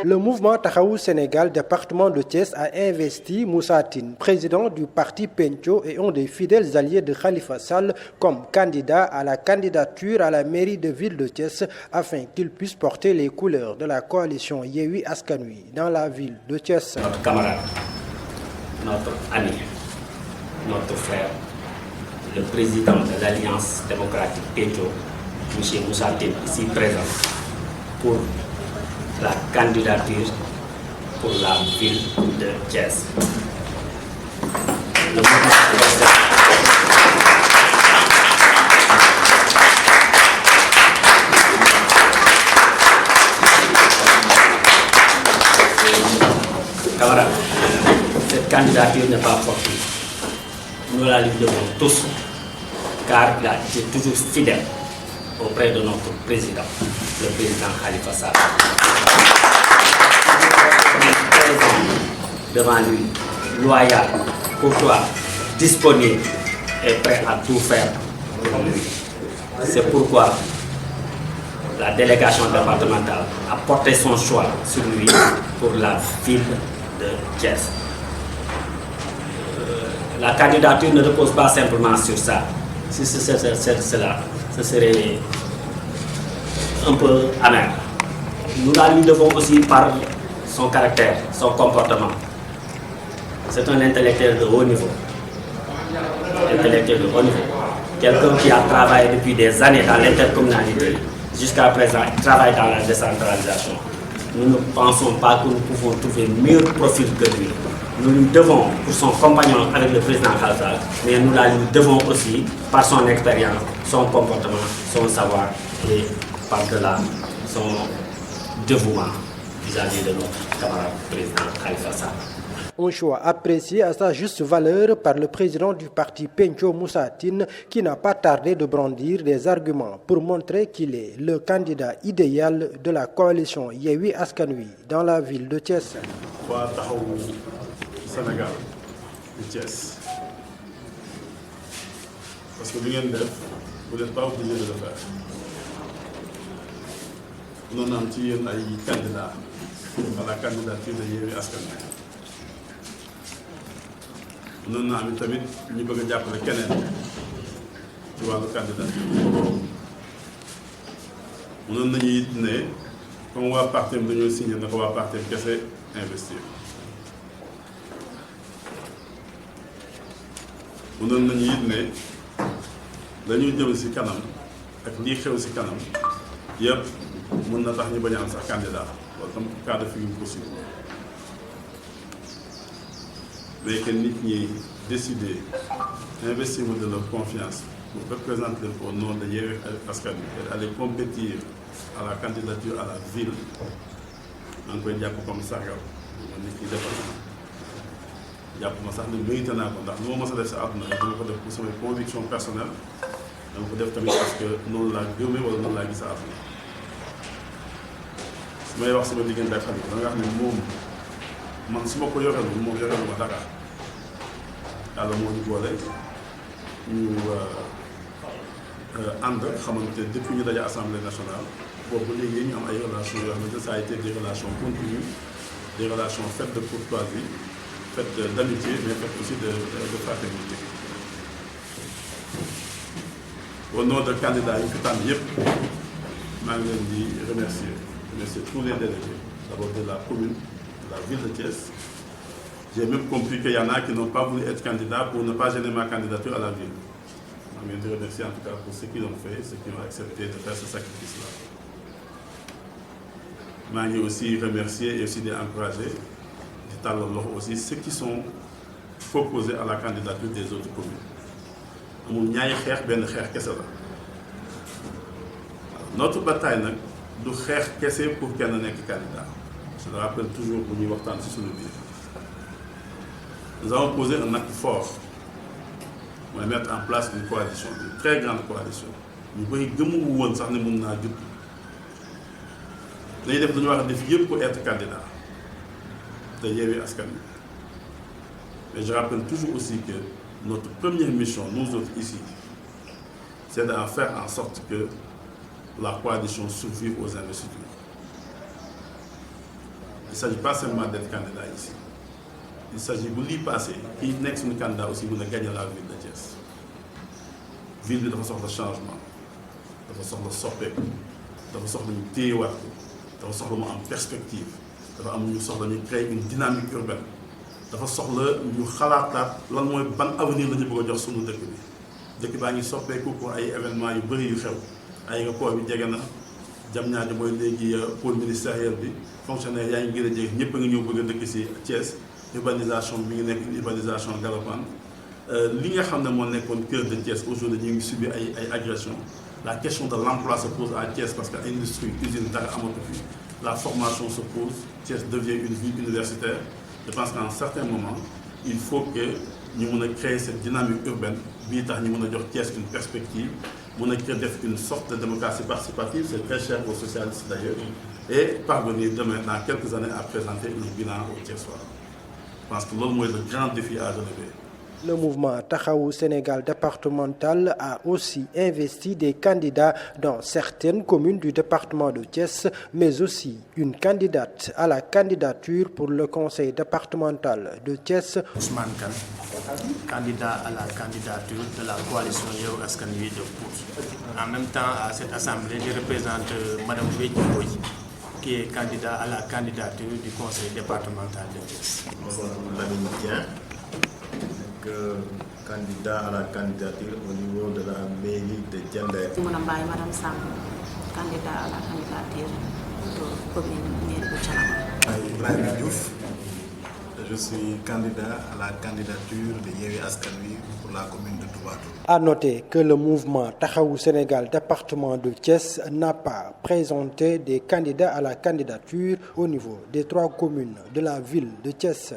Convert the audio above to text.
Le mouvement Taxawu Sénégal, département de Thiès, a investi Moussa Tine, président du parti Pencco et un des fidèles alliés de Khalifa Sall, comme candidat à la candidature à la mairie de ville de Thiès, afin qu'il puisse porter les couleurs de la coalition Yewwi Askan Wi dans la ville de Thiès. Notre camarade, notre ami, notre frère, le président de l'Alliance démocratique Pencco, M. Moussa Tine, ici présent, pour la candidature pour la ville de Thiès. Le camarades, cette candidature n'est pas fortuite. Nous la lui devons tous, car il a été toujours fidèle auprès de notre président, le président Khalifa Sall. Devant lui, loyal, courtois, disponible et prêt à tout faire pour lui. C'est pourquoi la délégation départementale a porté son choix sur lui pour la ville de Thiès. La candidature ne repose pas simplement sur ça. Si c'est cela, ce serait un peu amer. Nous la lui devons aussi par son caractère, son comportement. C'est un intellectuel de haut niveau. Intellectuel de haut niveau. Quelqu'un qui a travaillé depuis des années dans l'intercommunalité. Jusqu'à présent, il travaille dans la décentralisation. Nous ne pensons pas que nous pouvons trouver meilleur profil que lui. Nous lui devons pour son compagnon avec le président Khalifa, mais nous la lui devons aussi par son expérience, son comportement, son savoir et par-delà son dévouement vis-à-vis de notre camarade président Khalifa Sall. Un choix apprécié à sa juste valeur par le président du parti Pencco, Moussa Tine, qui n'a pas tardé de brandir des arguments pour montrer qu'il est le candidat idéal de la coalition Yewwi Askan Wi dans la ville de Thiès. waa Taxawu Sénégal de Thiès parce que li ngeen def vous n'êtes pas obligé de le faire. Noonu am ci yéen ay candidats à la candidature de Yewwi Askan Wi. Noonu naa am tamit ñu bëgg a jàppale keneen ci wàllu candidature. Mënoon nañu it ne comme waa parti dañoo signé na ko waa parti kese investir. Mënoon nañu it ne dañuy jëm ci kanam ak lii xew ci kanam yëpp mën na tax ñu bañ a am sax candidat wala tam cas de figure possible. Mais que nit ñi décider investir de leur confiance pour représenter au nom de Yewwi Askan Wi et aller compétir à la candidature à la ville maa ngi koy jàpp comme sargal nit ñi defal jàpp ma sax ne mérité naa ko ndax lu ma mës a def sa àdduna dama ko def pour samay conviction personnelle dama ko def tamit parce que noonu laa gëmee wala noonu laa gis sa àdduna su may wax sama diggante ak Khalifa da nga xam ne moom man su ma ko yorelu moom yorelu ma dara yàlla moo ñu boole ñu ànd xamante depuis ñu daje assemblée nationale boobu léegi ñu am ay relations yoo xamante ça a été des relations continues des relations faites de courtoisie faites d'amitié mais faites aussi de fraternité. Au nom de candidats yi fi tànn yëpp maa ngi leen di remercier tous les délégués d'abord de la commune de la ville de Thiès. J'ai même compris qu'il y en a qui n'ont pas voulu être candidats pour ne pas gêner ma candidature à la ville. Je veux remercier en tout cas pour ceux qui l'ont fait, ceux qui ont accepté de faire ce sacrifice-là. Je veux aussi remercier et aussi d'encourager, aussi ceux qui sont proposés à la candidature des autres communes. Notre bataille du xeex kese pour kenn nekk candidat. Je le rappelle toujours bu ñuy waxtaan ci suñu biir. Nous avons posé un acte fort pour mettre en place une coalition, une très grande coalition. Ñu bëri gëmuñu woon sax ne mën naa judd. Dañuy def dañu war a def yëpp pour être candidat de Yewwi Askan Wi. Mais je rappelle toujours aussi que notre première mission, nous autres ici, c'est de faire en sorte que la coalition survive aux investitures. il ne s'agit pas seulement d'être candidat ici. Il s'agit bu lii passé kii nekk suñu candidat aussi mën a gagner la ville de Thiès. Ville bi dafa soxla changement dafa soxla soppeeku dafa soxla ñu téyewaat ko dafa soxla mu am perspective dafa am ñu soxla ñu créer une dynamique urbaine dafa soxla ñu xalaataat lan mooy ban avenir la ñu bëgg a jox suñu dëkk bi. dëkk baa ngi soppeeku pour ay événements yu bëri yu xew aéroport bi jege na Diamniadio mooy léegi pôle ministériel bi fonctionnaire yaa ngi gën a jege ñëpp a ngi ñëw bëgg a dëkk si Thiès urbanisation bi ngi nekk une urbanisation galopante li nga xam ne moo nekkoon cœur de Thiès aujourd'hui ñu ngi subir ay agressions la question de l'emploi se pose à Thiès parce que industrie usine dara amatu fi la formation se pose Thiès devient une ville universitaire je pense qu'à un certain moment il faut que ñu mën a créer cette dynamique urbaine bii tax ñu mën a jox Thiès une perspective mën a créer def une sorte de démocratie participative c'est très cher aux socialistes d'ailleurs et parvenir demain dans quelques années à présenter un bilan au Thiessois. Je pense que loolu mooy le grand défi à relever. Le mouvement Taxawu Sénégal départemental a aussi investi des candidats dans certaines communes du département de Thiès, mais aussi une candidate à la candidature pour le conseil départemental de Thiès. Ousmane Kane, candidat à la candidature de la coalition Yewwi Askan Wi de Pout. En même temps, à cette assemblée, je représente Madame Béthio Mbodj, qui est candidat à la candidature du conseil départemental de Thiès. Candidat à la candidature au niveau de la mairie de Diender. Madame Sam, candidat à la candidature de la commune mairie de Thiénaba. Ibrahima Diouf, je suis candidat à la candidature de Yewwi Askan Wi pour la commune de Touba Toul. À noter que le mouvement Taxawu Sénégal département de Thiès n'a pas présenté des candidats à la candidature au niveau des 3 communes de la ville de Thiès.